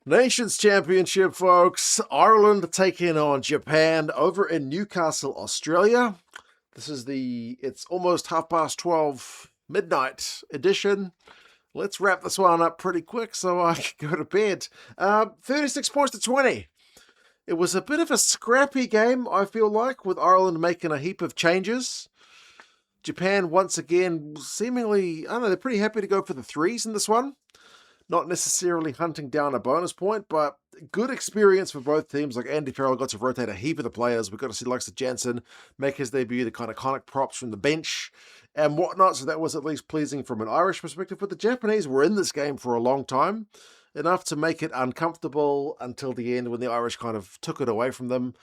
Nations Championship, folks. Ireland taking on Japan over in Newcastle, Australia. It's almost 12:30 midnight edition. Let's wrap this one up pretty quick so I can go to bed. 36 points to 20. It was a bit of a scrappy game, I feel like, with Ireland making a heap of changes. Japan, once again, seemingly, I don't know, they're pretty happy to go for the threes in this one. Not necessarily hunting down a bonus point, but good experience for both teams. Like Andy Farrell got to rotate a heap of the players. We got to see likes of Jansen make his debut, the kind of iconic props from the bench and whatnot. So that was at least pleasing from an Irish perspective. But the Japanese were in this game for a long time, enough to make it uncomfortable until the end when the Irish kind of took it away from them.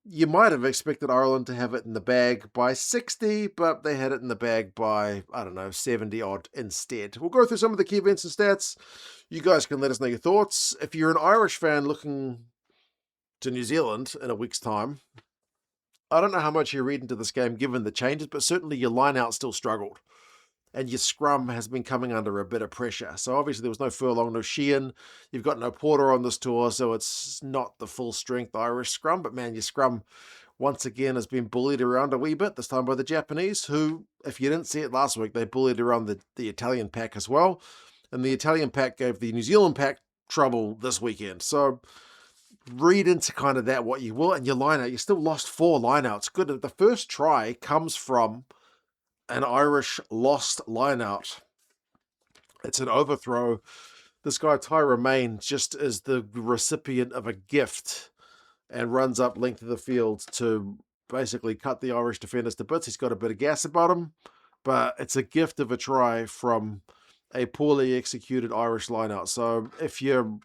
You might have expected Ireland to have it in the bag by 60, but they had it in the bag by, I don't know, 70 odd instead. We'll go through some of the key events and stats. You guys can let us know your thoughts. If you're an Irish fan looking to New Zealand in a week's time, I don't know how much you read into this game given the changes, but certainly your line out still struggled. And your scrum has been coming under a bit of pressure. So obviously there was no Furlong, no Sheehan. You've got no Porter on this tour, so it's not the full strength Irish scrum. But man, your scrum once again has been bullied around a wee bit, this time by the Japanese, who, if you didn't see it last week, they bullied around the Italian pack as well. And the Italian pack gave the New Zealand pack trouble this weekend. So read into kind of that what you will. And your lineout, you still lost 4 lineouts. Good. The first try comes from an Irish lost lineout. It's an overthrow. This guy, Ty Remain, just is the recipient of a gift and runs up length of the field to basically cut the Irish defenders to bits. He's got a bit of gas about him, but it's a gift of a try from a poorly executed Irish lineout. So if you're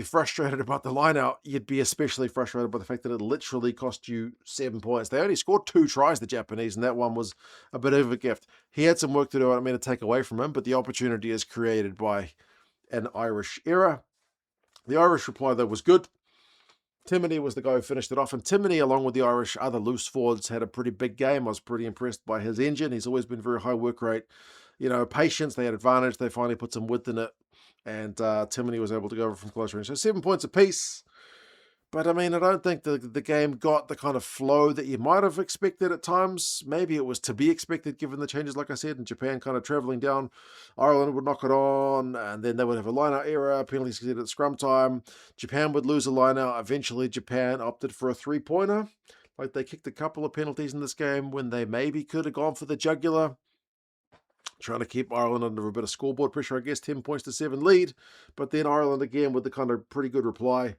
frustrated about the lineout, you'd be especially frustrated by the fact that it literally cost you 7 points. They only scored 2 tries, the Japanese, and that one was a bit of a gift. He had some work to do, I don't mean to take away from him, but the opportunity is created by an Irish error. The Irish reply, though, was good. Timoney was the guy who finished it off, and Timoney, along with the Irish other loose forwards, had a pretty big game. I was pretty impressed by his engine. He's always been very high work rate. Patience, they had advantage. They finally put some width in it. And Timoney was able to go over from close range. So 7 points apiece. But, I mean, I don't think the game got the kind of flow that you might have expected at times. Maybe it was to be expected given the changes, like I said, and Japan kind of travelling down. Ireland would knock it on, and then they would have a line-out error, penalties at scrum time. Japan would lose a line-out. Eventually, Japan opted for a 3-pointer. Like, they kicked a couple of penalties in this game when they maybe could have gone for the jugular. Trying to keep Ireland under a bit of scoreboard pressure, I guess, 10 points to 7 lead. But then Ireland again with the kind of pretty good reply.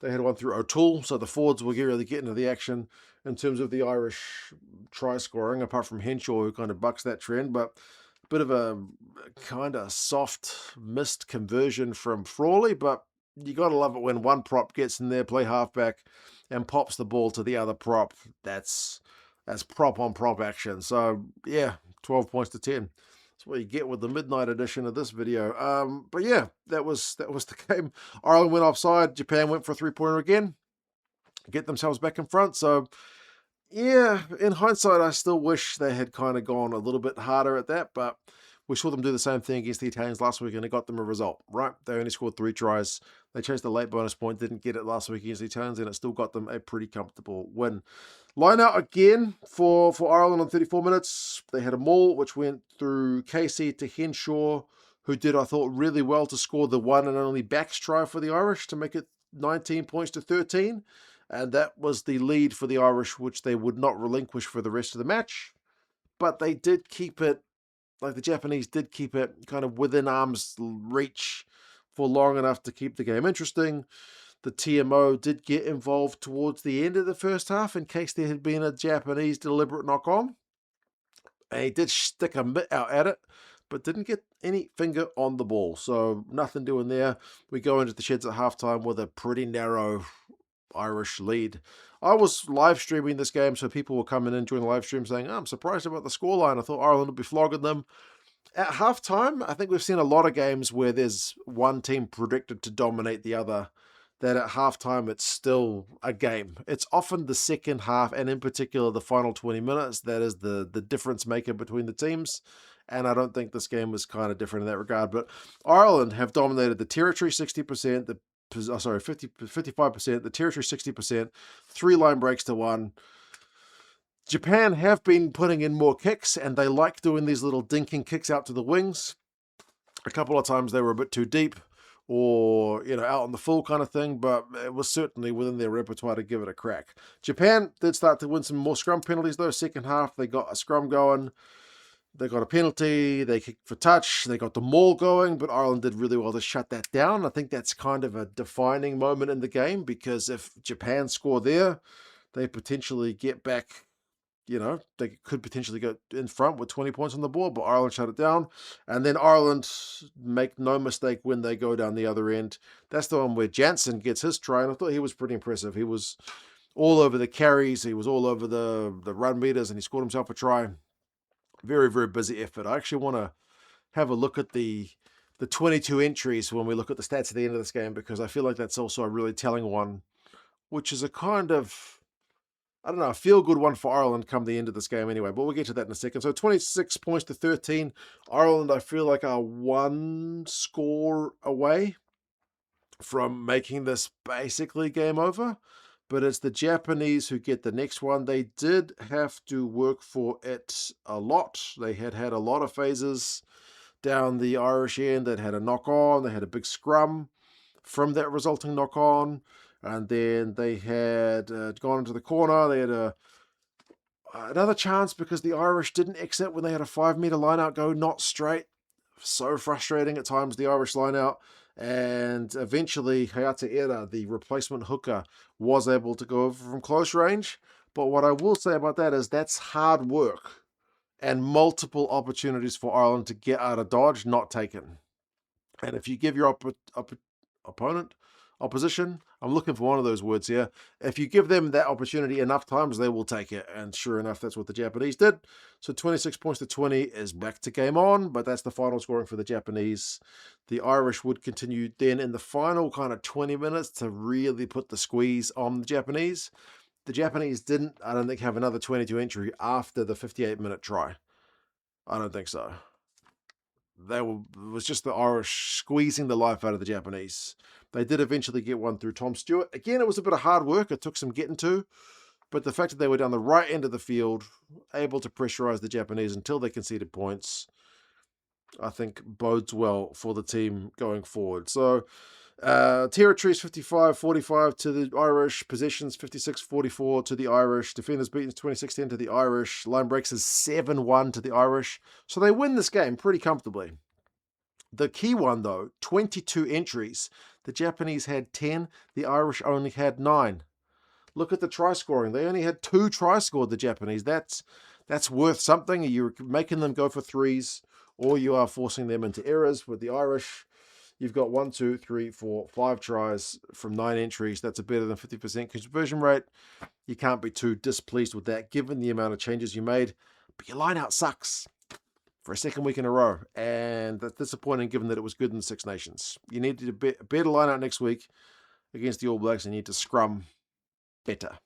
They had one through O'Toole, so the forwards will really get into the action in terms of the Irish try scoring, apart from Henshaw, who kind of bucks that trend. But a bit of a kind of soft missed conversion from Frawley, but you got to love it when one prop gets in there, play halfback, and pops the ball to the other prop. That's prop on prop action. So, yeah, 12 points to 10. That's what you get with the midnight edition of this video. But yeah, that was the game. Ireland went offside. Japan went for a 3-pointer again. Get themselves back in front. So yeah, in hindsight, I still wish they had kind of gone a little bit harder at that. But we saw them do the same thing against the Italians last week, and it got them a result, right? They only scored 3 tries. They chased the late bonus point, didn't get it last week against the Italians, and it still got them a pretty comfortable win. Line out again for Ireland on 34 minutes. They had a maul, which went through Casey to Henshaw, who did, I thought, really well to score the one and only backs try for the Irish to make it 19 points to 13. And that was the lead for the Irish, which they would not relinquish for the rest of the match. But they did keep it, like the Japanese did keep it kind of within arm's reach for long enough to keep the game interesting. The TMO did get involved towards the end of the first half in case there had been a Japanese deliberate knock-on. And he did stick a mitt out at it, but didn't get any finger on the ball. So nothing doing there. We go into the sheds at halftime with a pretty narrow Irish lead. I was live streaming this game, so people were coming in during the live stream saying, I'm surprised about the scoreline. I thought Ireland would be flogging them. At halftime, I think we've seen a lot of games where there's one team predicted to dominate the other, that at halftime it's still a game. It's often the second half, and in particular the final 20 minutes, that is the difference maker between the teams. and I don't think this game was kind of different in that regard. But Ireland have dominated the territory 60%, 55%, the territory 60%, 3 line breaks to 1. Japan have been putting in more kicks, and they like doing these little dinking kicks out to the wings. A couple of times they were a bit too deep, or out on the full kind of thing, but it was certainly within their repertoire to give it a crack. Japan did start to win some more scrum penalties though. Second half they got a scrum going, they got a penalty, they kicked for touch, they got the maul going, but Ireland did really well to shut that down. I think that's kind of a defining moment in the game, because if Japan score there, they potentially get back. They could potentially go in front with 20 points on the board, but Ireland shut it down. And then Ireland, make no mistake, when they go down the other end, that's the one where Jansen gets his try, and I thought he was pretty impressive. He was all over the carries, he was all over the run meters, and he scored himself a try. Very, very busy effort. I actually want to have a look at the 22 entries when we look at the stats at the end of this game, because I feel like that's also a really telling one, which is a kind of, I don't know, a feel-good one for Ireland come the end of this game anyway, but we'll get to that in a second. So 26 points to 13. Ireland, I feel like, are 1 score away from making this basically game over, but it's the Japanese who get the next one. They did have to work for it a lot. They had a lot of phases down the Irish end that had a knock-on. They had a big scrum from that resulting knock-on. And then they had gone into the corner. They had another chance because the Irish didn't exit when they had a 5-meter line-out go not straight. So frustrating at times, the Irish line-out. And eventually, Hayata Era, the replacement hooker, was able to go over from close range. But what I will say about that is that's hard work and multiple opportunities for Ireland to get out of dodge not taken. And if you give your opposition, I'm looking for one of those words here, if you give them that opportunity enough times, they will take it. And sure enough, that's what the Japanese did. So 26 points to 20 is back to game on, but that's the final scoring for the Japanese. The Irish would continue then in the final kind of 20 minutes to really put the squeeze on the Japanese. The Japanese didn't, I don't think, have another 22 entry after the 58-minute try. I don't think so. It was just the Irish squeezing the life out of the Japanese. They did eventually get one through Tom Stewart. Again, it was a bit of hard work. It took some getting to. But the fact that they were down the right end of the field, able to pressurize the Japanese until they conceded points, I think bodes well for the team going forward. So, territories 55-45 to the Irish. Possessions 56-44 to the Irish. Defenders beaten 26-10 to the Irish. Line breaks is 7-1 to the Irish. So they win this game pretty comfortably. The key one, though, 22 entries. The Japanese had 10. The Irish only had 9. Look at the try scoring. They only had 2 tries scored, the Japanese. That's worth something. You're making them go for threes, or you are forcing them into errors. With the Irish, you've got 1, 2, 3, 4, 5 tries from 9 entries. That's a better than 50% conversion rate. You can't be too displeased with that, given the amount of changes you made. But your line out sucks for a second week in a row, and that's disappointing given that it was good in the Six Nations. You need to be a better line out next week against the All Blacks, and you need to scrum better.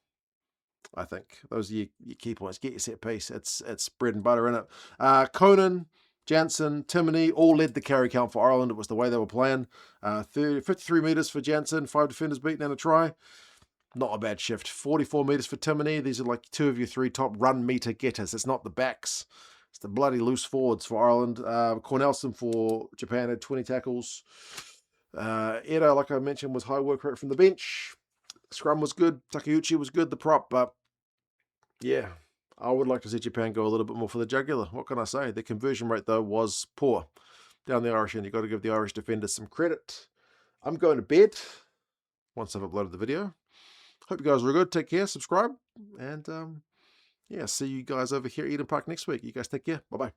I think those are your key points. Get your set piece. It's bread and butter in it. Conan, Jansen, Timoney all led the carry count for Ireland. It was the way they were playing. 53 metres for Jansen, 5 defenders beaten and a try. Not a bad shift. 44 metres for Timoney. These are like 2 of your 3 top run meter getters. It's not the backs. It's the bloody loose forwards for Ireland. Cornelson for Japan had 20 tackles. Era, like I mentioned, was high work rate from the bench. Scrum was good. Takeuchi was good, the prop. But, yeah, I would like to see Japan go a little bit more for the jugular. What can I say? The conversion rate, though, was poor down the Irish end. You've got to give the Irish defenders some credit. I'm going to bed once I've uploaded the video. Hope you guys are good. Take care. Subscribe. And, yeah, see you guys over here at Eden Park next week. You guys take care. Bye-bye.